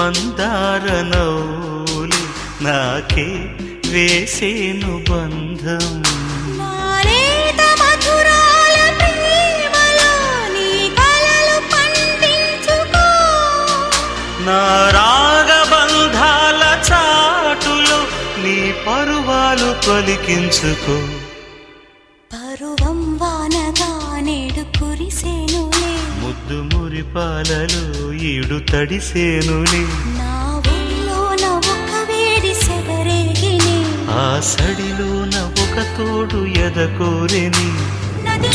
మందార నవ్వులు నాకే వేసేను బంధం. నా రాగబంధాల చాటులో నీ పరువాలు పలికించుకో. పరువం వానగా నేడు కురిసేనులే, ముద్దు మురిపాలలో ఈడు తడిసేనులే. నా ఒడిలోన ఒక వేడి సెగరేగిని, ఆ సడిలోన ఒక తోడు ఎదకోరెని. నది